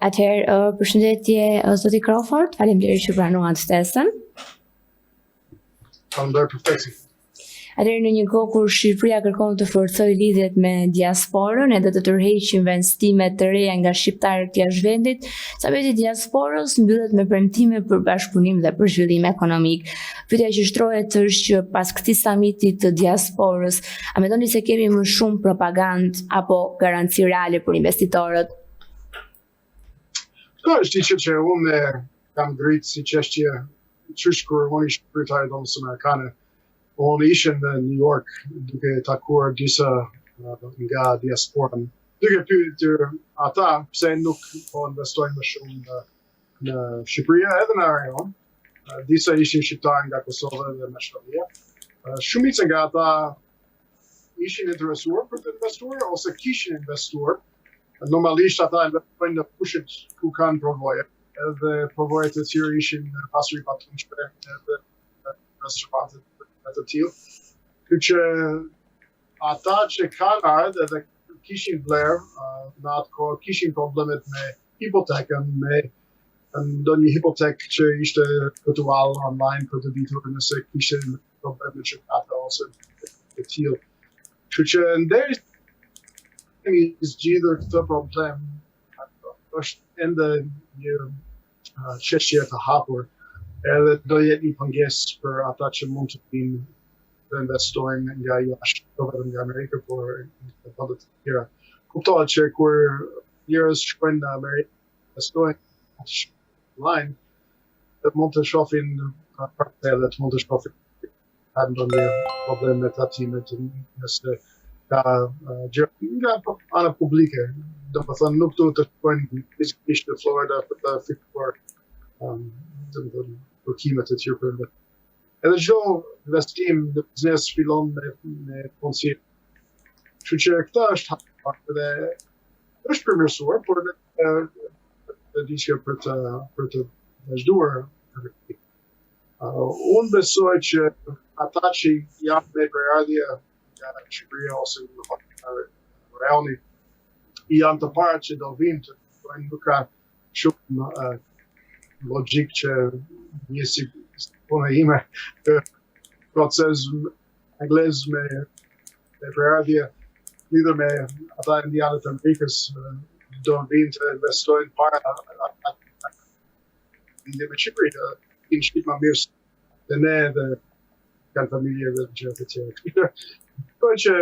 Atëherë, përshëndetje zoti Crawford, faleminderit që pranuat ftesën. Faleminderit për ftesën. Atëherë, në një kohë kur Shqipëria kërkon të forcojë lidhjet me diasporën edhe të tërheqë investime të reja nga shqiptarët jashtë vendit, sabeti diasporës mbyllet me premtime për bashkëpunim dhe për zhvillim ekonomik. Pyetja që shtrohet është që pas këtij samiti të diasporës, a mendoni se kemi më shumë propagandë apo garanci reale për investitorët? Kjo është diçka që unë kam ngritë si çështje qysh kur unë isha kryetari i Dhomës Amerikane. Unë isha në New York duke takuar disa nga diasporën. Duke pyetur ata pse nuk po investojnë më shumë në Shqipëri edhe në rajon. Disa ishin shqiptarë nga Kosova dhe Maqedonia. Shumica nga ata ishin interesuar për të investuar ose kishin investuar. Normalisht ata investojnë në fushët ku kanë përvoje, edhe përvojet e tjerë ishin pasuri patrimshme edhe restorantet të tillë. Kështu që ata që kanë ardhur edhe kishin vlerë, në atë kohë kishin problemet me hipotekën, me ndonjë hipotekë që ishte virtual online për të ditur nëse kishin probleme që ata ose të tillë. Kështu që ndërsa kemi zgjidhur këtë problem, është ende një çështje të hapur, edhe do jetë një pengesë për ata që mund të vinë të investojnë nga jashtë, jo vetëm nga Amerika, por në vende të tjera. Kuptohet që kur njerëz shkojnë në Amerikë, investojnë online, dhe mund të shohin edhe të mund të shohin ka ndonjë problem me tatimet nëse ka gjëra nga ana publike. Do të thënë nuk duhet të shkojnë fizikisht në Florida për të fituar përkimet e tjera për investim. Edhe çdo investim në biznes fillon me punësi. Kështu që këta është hapur dhe është përmirësuar, por dhe diçka për të vazhduar. Unë besoj që ata që janë me përardhje nga Shqipëria ose në rajoni janë të parë që do vinë të bëjnë, nuk ka shumë logjik që një si puna ime proces anglez me përardhje lidhur me ata indianët e Amerikës do vinë të investojnë para në Shqipëri, në Shqipëri më mirë se ne dhe kanë familje dhe gjëra të tjera. Kjo që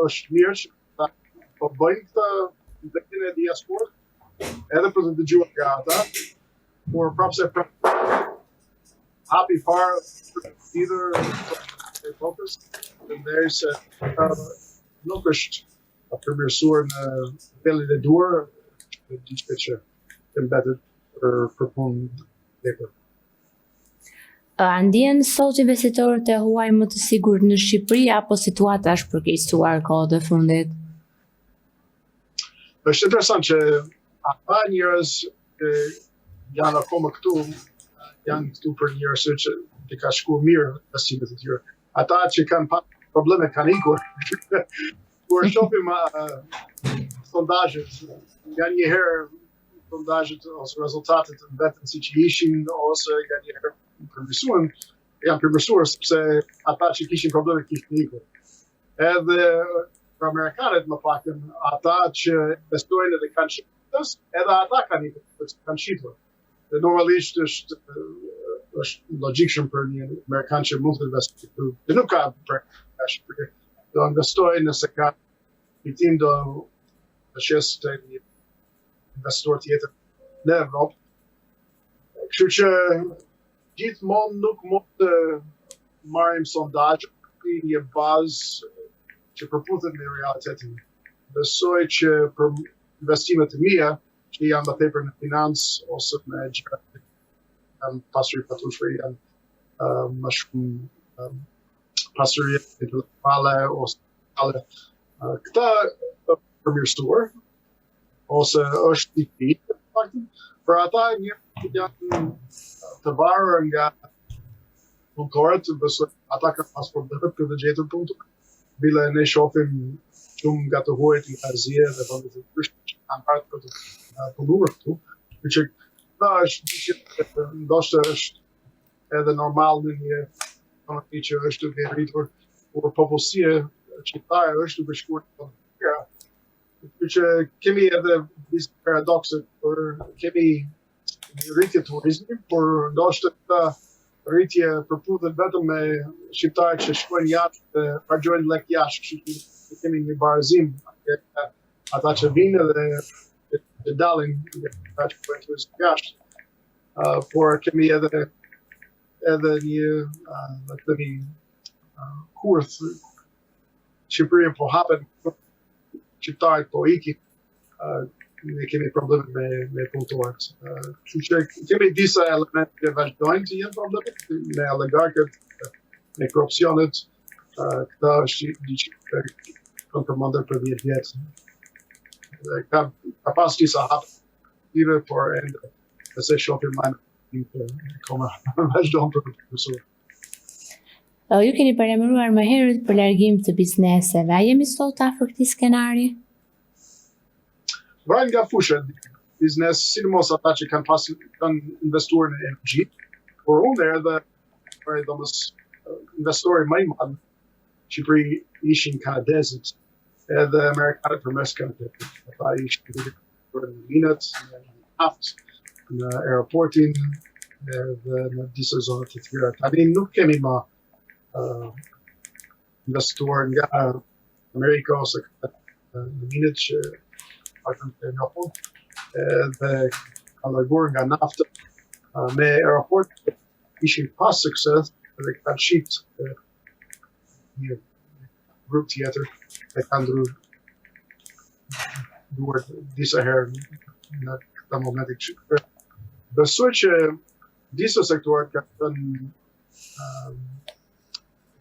është mirë që ta po bëjnë këtë ndërtimin e diasporës, edhe për të dëgjuar nga ata, por prapse hapi fare either e focus, ndërsa nuk është përmirësuar në nivelin e duhur, diçka që mbetet për punë tepër. A ndjen sot investitorët e huaj më të sigurt në Shqipëri apo situata është përkeqësuar kohët e fundit? Është interesant që ata njerëz janë akoma këtu, janë këtu për një arsye që i ka shkuar mirë investimet e tyre. Ata që kanë pasur probleme kanë ikur. Kur shohim sondazhet, janë një herë sondazhet ose rezultatet mbeten siç ishin ose janë një herë janë përmirësuar sepse ata që kishin probleme kishin ikur. Edhe për amerikanët më paktën, ata që investojnë edhe kanë shitur, edhe ata kanë ikur, kanë shitur. Dhe normalisht është logjikshëm për një amerikan që mund të investojë këtu. Dhe nuk ka për do investojë nëse ka fitim do shesë të një investor tjetër në Evropë. Kështu që gjithmonë nuk mund të marrim sondazhe në një bazë që përputhet me realitetin. Besoj që për investimet e mia, që janë më tepër në financë ose në gjëra janë pasuri patrimshme, janë më shumë pasuri intelektuale ose këta përmirësuar ose është i fitë, për ata janë të varur nga punëtorët, besoj ata kanë pas probleme për të gjetur punëtor. Bile ne shohim shumë nga të huajt nga Azia dhe vendet e ndryshme që kanë parë për të punur këtu. Që këta është që ndoshta është edhe normal në një ekonomi që është duke rritur, por popullsia shqiptare është duke shkuar të tjera. Që kemi edhe disa paradokse, por kemi një rritje turizmi, por ndoshta këta rritje përputhet vetëm me shqiptarët që shkojnë jashtë dhe harxojnë lek jashtë, kështu kemi një barazim ata që vinë dhe që dalin ata që shkojnë turizëm jashtë. Por kemi edhe një kurth Shqipëria po hapen, shqiptarët po ikin, ne kemi probleme me punëtorët. Kështu që kemi disa elemente që vazhdojnë të jenë probleme, me oligarkët, me korupcionet, këta është diçka që kanë përmendur për 10 vjet. Ka pas disa hapësire, por ende se shohim më koma vazhdon për mësuar. Ju keni paremëruar më herët për largim të bizneseve. A jemi sot afër këtij skenari? Vajnë nga fusha biznes, sidomos ata që kanë investuar në energji, por unë edhe domos investori më i madh Shqipëri ishin kanadezët edhe amerikanët përmes kanadezët. Ata ishin për në minët, në naftë, në aeroportin edhe në disa zona të tjera. Tani nuk kemi më investuar nga Amerika ose në minët që pakën të njofun, dhe kanë larguar nga nafta me aeroport ishin pas sukses dhe kanë shit një grup tjetër e kanë duar disa herë në këta momente që besoj që disa sektorat kanë thënë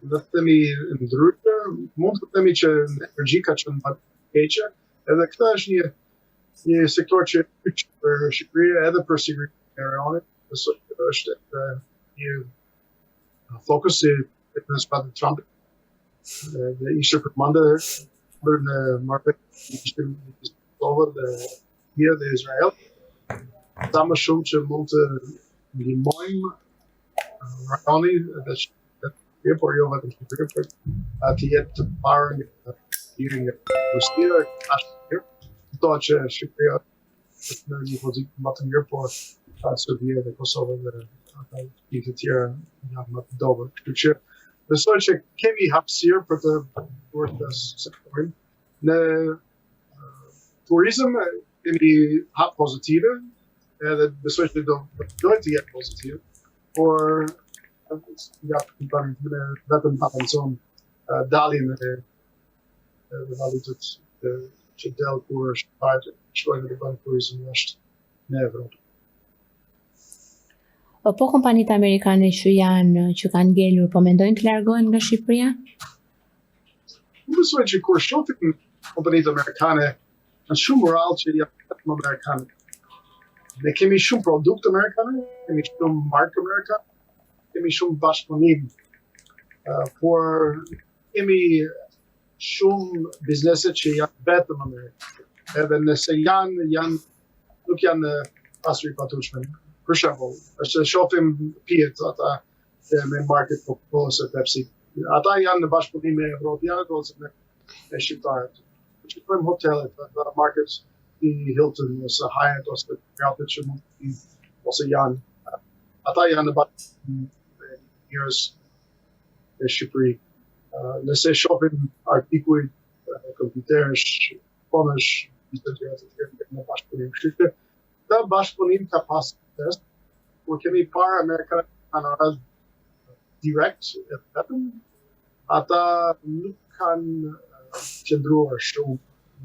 dhe të themi ndryrë, mund të themi që energji ka qenë më keqe, edhe këta është një sektor që kyç për Shqipëri edhe për sigurinë e rajonit, besoj që është një fokus i administratës Trumpit. Dhe ishte përmendur për në marrëveshje ishte Kosovë dhe Izrael. Sa më shumë që mund të ndihmojmë rajoni dhe Shqipëri, por jo vetëm Shqipëri, por të jetë të parë nga Rusia, ashtu do që Shqipëria është në një pozitë më të mirë, por Serbia dhe Kosova dhe ata të tjera janë më të dobët. Kështu që besoj që kemi hapësirë për të bërë të sektorin. Në turizëm kemi hap pozitive, edhe besoj që do të jetë pozitive, por nga vetëm hapën daljen e valutët që del kur është parë shkojnë në bëjnë turizëm është në Evropë. Po kompanitë amerikane që kanë ngelur, po mendojnë të largohen nga Shqipëria? Unë besoj që kur shohim kompanitë amerikane, kanë shumë moral që janë vetëm amerikane. Ne kemi shumë produkte amerikane, kemi shumë markë amerikane, kemi shumë bashkëpunim, por kemi shumë biznese që janë vetëm amerikane. Edhe nëse nuk janë pasuri patueshme. Për shembull, është shohim Fiat ata me market Coca-Cola ose Pepsi. Ata janë në bashkëpunim me evropianët ose me shqiptarët. Shikojmë hotelet, markets i Hilton ose Hyatt ose Marriott që mund të jenë ose janë. Ata janë në bashkëpunim me njerëz në Shqipëri. Nëse shohim artikuj, kompjuterësh, fonësh, të tjera në bashkëpunim. Kështu që ta bashkëpunim ka pas test, kur kemi parë Amerikanët kanë ardhur direkt e vetëm, ata nuk kanë qëndruar shumë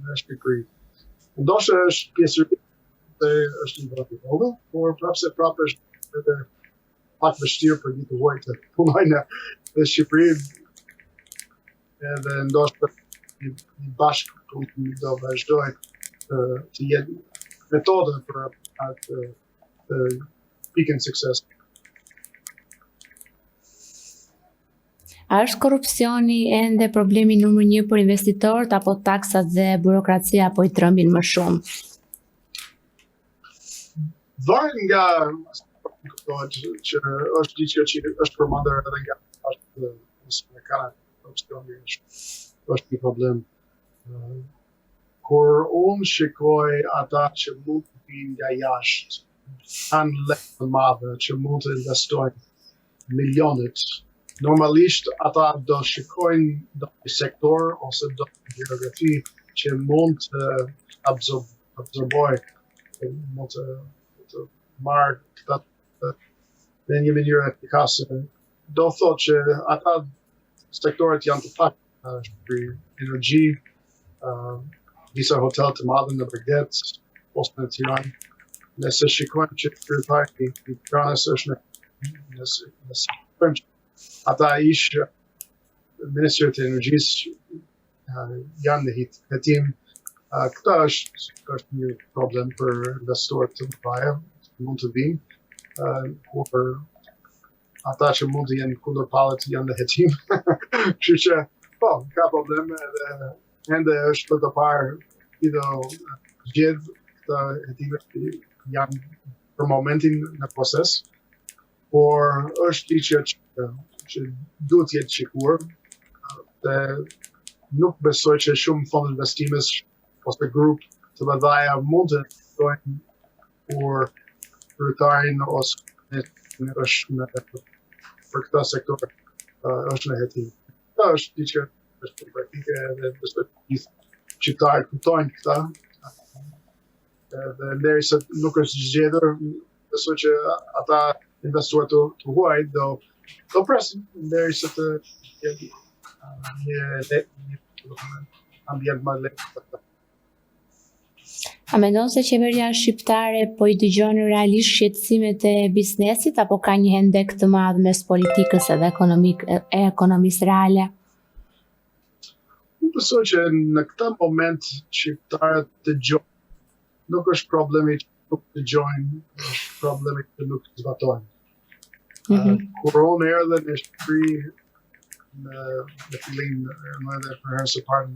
në Shqipëri. Ndoshta është pjesë dhe është një vend i vogël, por prapë është edhe pak vështirë për një të huaj të punojnë në Shqipëri, edhe ndoshta një bashkëpunim do vazhdojë të jetë metodë për atë pikën sukses. A është korrupsioni ende problemi numër 1 për investitorët apo taksat dhe burokracia po i trembin më shumë? Varet nga kuptohet që është diçka që është përmendur edhe nga Amerikanët, është një problem. Kur unë shikoj ata që mund të vinë nga jashtë, kanë lekë të madhe që mund të investojnë milionit, normalisht ata do shikojnë do një sektor ose do një geografi që mund të absorboj, mund të marrë këta në një mënyrë efikase. Do thotë që ata sektoret janë të pak për energji, disa hotel të madhe në Begdet, ose në Tiranë. Nëse shikojmë që kryetari i Tiranës është nëse shikojmë që ata ishë Ministrët e Energjisë janë në hetim, këta është një problem për investorët të mëdha, mund të vinë, kur ata që mund të jenë kundër palët janë në hetim. Kështu që, po, ka probleme edhe ende është për të parë gjithë këta hetime janë për momentin në proces, por është diçka që duhet jetë shikuar dhe nuk besoj që shumë fond investimes ose grup të mëdha mund të investojnë kur kryetarin ose është për këta sektor është në hetim. Këta është diçka është praktike dhe besoj gjithë qytetarët kuptojnë këta. Dhe derisa nuk është zgjedhur, besoj që ata investuar të huaj do presin derisa të jetë një ambient më lehtë. A mendon se qeveria shqiptare po I dëgjon realisht shqetësimet e biznesit apo ka një hendek të madh mes politikës edhe ekonomisë reale? Unë besoj që në këtë moment shqiptarët dëgjojnë. Nuk është problemi që nuk dëgjojnë, është problemi që nuk zbatojnë. Kur unë erdhe në Shqipëri në fillim edhe për herë së parë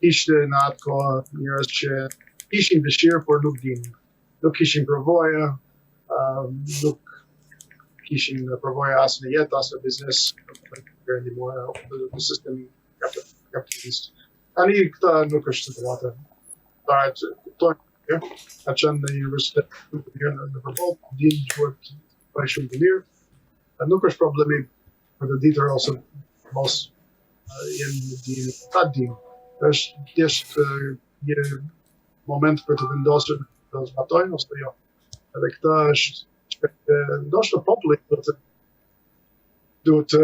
ishte në atë kohë njerëz që ishin dëshirë por nuk dinin. Nuk kishin përvoja, nuk kishin përvoja as në jetë, as në biznes, në sistem kapitalist. Tani këta nuk është situata. Ka qenë në universitet në përballë, dinë gjuhët pa shumë të mirë. Nuk është problemi për të ditur ose mos jenë dinë, ta dinë. Është thjesht një moment për të vendosur të zbatojnë ose jo. Edhe këta është ndoshta populli duhet të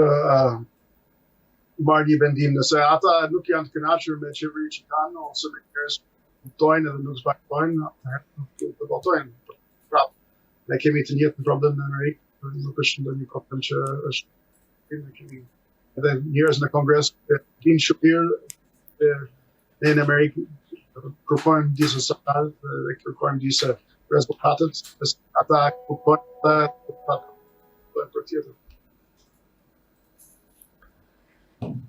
marrë një vendim nëse ata nuk janë të kënaqur me qeverinë që kanë ose me njerëz kuptojnë edhe nuk zbatojnë, nuk të votojnë. Prapë, ne kemi të njëjtën problem në Amerikë, nuk është ndonjë problem që është edhe njerëz në Kongres dinë shumë në Amerikë kërkojnë disa salat dhe kërkojnë disa rezultatet, ata kuptojnë për tjetër.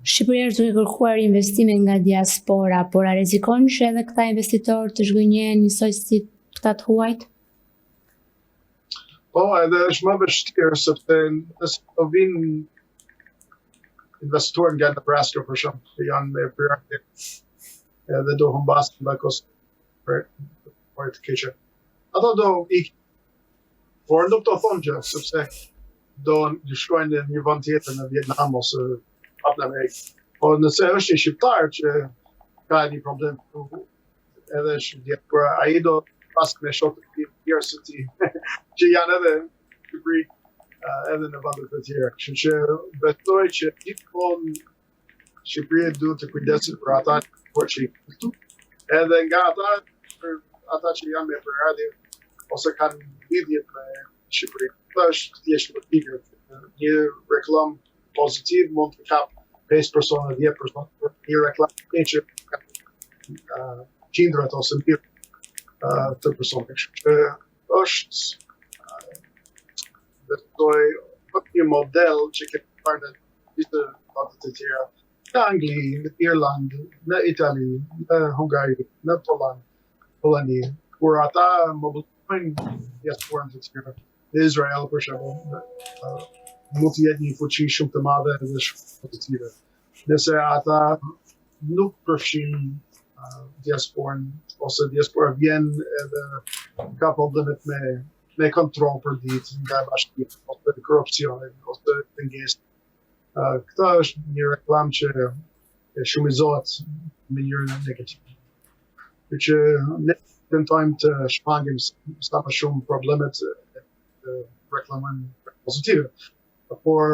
Shqipëria është duke kërkuar investime nga diaspora, por a rrezikon që edhe këta investitorë të zhgënjehen njësoj si këta të huajt? Po, edhe është më vështirë sepse nëse do vinë investorë nga Nebraska për shembull, që janë me pirate edhe do humbasin nga kosto për të keqe. Ata do ikin, por nuk do thonë gjë, sepse do shkojnë në një vend tjetër në Vietnam ose në Amerikë. Po nëse është një shqiptar që ka një problem edhe shqiptar, por ai do pas me shokët e tjerë së tij që janë edhe në Shqipëri edhe në vendet e tjera. Kështu që besoj që gjithmonë Shqipëria duhet të kujdeset për ata që këtu, edhe nga ata që janë me përardhje ose kanë lidhje me Shqipërinë. Kjo është thjesht politikë. Një reklam pozitiv mund të kap 5 persona, 10 persona, një reklam që qindrat ose mirë të persona. Kështu që është besoj një model që ke parë në disa vende të tjera. Në Angli, në Irland, në Itali, në Hungari, në Polani, kur ata mobilizojnë shkojnë diasporën të tjera. Në Izrael, për shembull, mund të jetë një fuqi shumë të madhe dhe shumë pozitive. Nëse ata nuk përfshin diasporën, ose diaspora vjen edhe ka problemet me kontrol për ditë nga bashkia, ose korrupsionin, ose pengesë. Këta është një reklam që e shumizohet në mënyrë negative. Për që ne tentojmë të shpangim sa më shumë problemet të reklamojmë pozitive. Por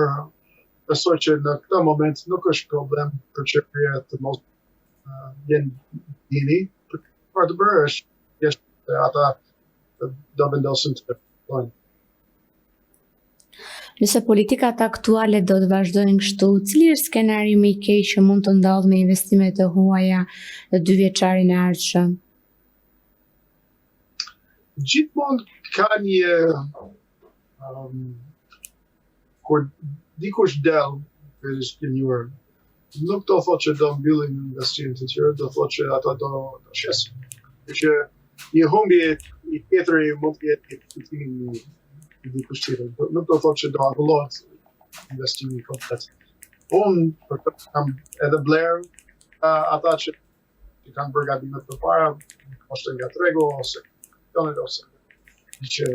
besoj që në këtë moment nuk është problem për qeveria të mos jenë dini, për të bërë është ata do vendosin të bëjnë. Nëse politikat aktuale do të vazhdojnë kështu, cili është skenari më i keq që mund të ndodhë me investimet e huaja në 2 vjeçarin e ardhshëm? Gjithmonë ka një kur dikush del është njërë, nuk do thotë që do mbyllin investimet e tyre, do thotë që ata do shesin. Që një humbje i tjetëri mund të jetë i dikush tjetër. Nuk do thotë që do anullohet investimi komplet. Unë për këtë kam edhe blerë ata që kanë bërë gabimet përpara, ose nga tregu, ose që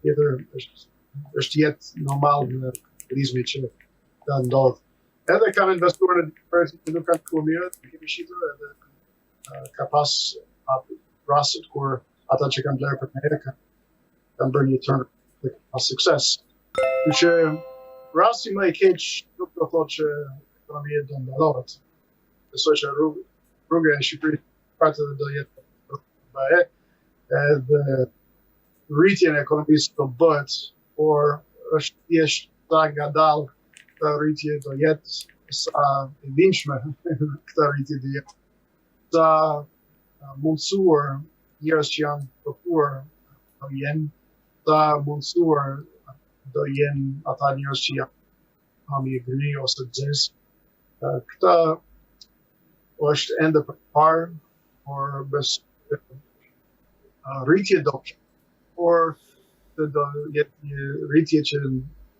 tjetër është jetë normal në turizmi që të ndodhë. Edhe kam investuar në diferenci që nuk kanë të mirë, kemi shitur edhe ka pas raste kur ata që kanë blerë për me kanë bërë një turn dhe ka pas sukses. Për që rasti më i keq nuk do thotë që ekonomia do ndalohet. Besoj që rruga e Shqipërisë parte do jetë bëhe, edhe rritjen e ekonomisë do bëhet, por është thjesht sa ngadalë këtë rritje do jetë sa e vinshme këtë rritje do jetë. Sa mundësuar njerëz që janë përpuar do jenë, sa mundësuar do jenë ata njerëz që janë hami e gri ose xez. Këta është ende përpara, por besoj rritje do por do jetë një rritje që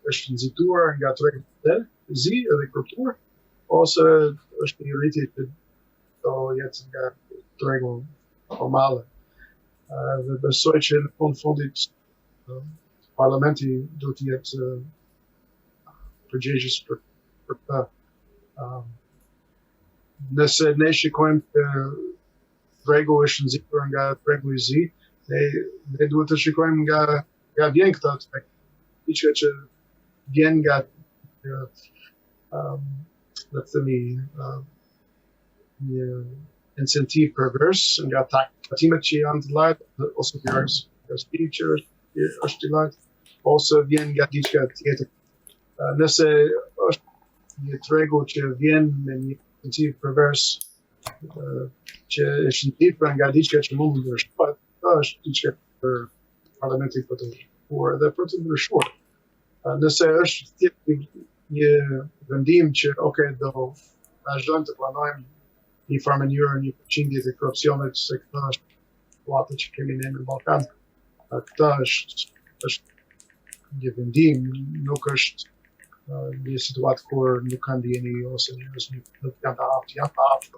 është nxituar nga tregu i zi edhe kulturë, ose është një rritje që do jetë nga tregu formale. Dhe besoj që në fundit parlamenti do të jetë përgjegjës për këtë. Nëse ne shikojmë që tregu është nxitur nga tregu i zi, ne duhet të shikojmë nga vjen këtë aspekt. Diçka që vjen nga le të themi një incentiv pervers nga takimet që janë të lart ose nga shtëpi që është të lart, ose vjen nga diçka tjetër. Nëse është një tregu që vjen me një incentiv pervers që është ndihmur nga diçka që mund të ndryshojë, është diçka për parlamentin për të ndryshuar dhe për të ndryshuar. Nëse është një vendim që do vazhdojmë të planojmë një farë mënyrë, një përqindje të korrupsionit, se këta është situata që kemi ne në Ballkan. Këta është një vendim, nuk është një situatë kur nuk kanë ndjeni ose njerëz nuk janë të aftë, janë të aftë.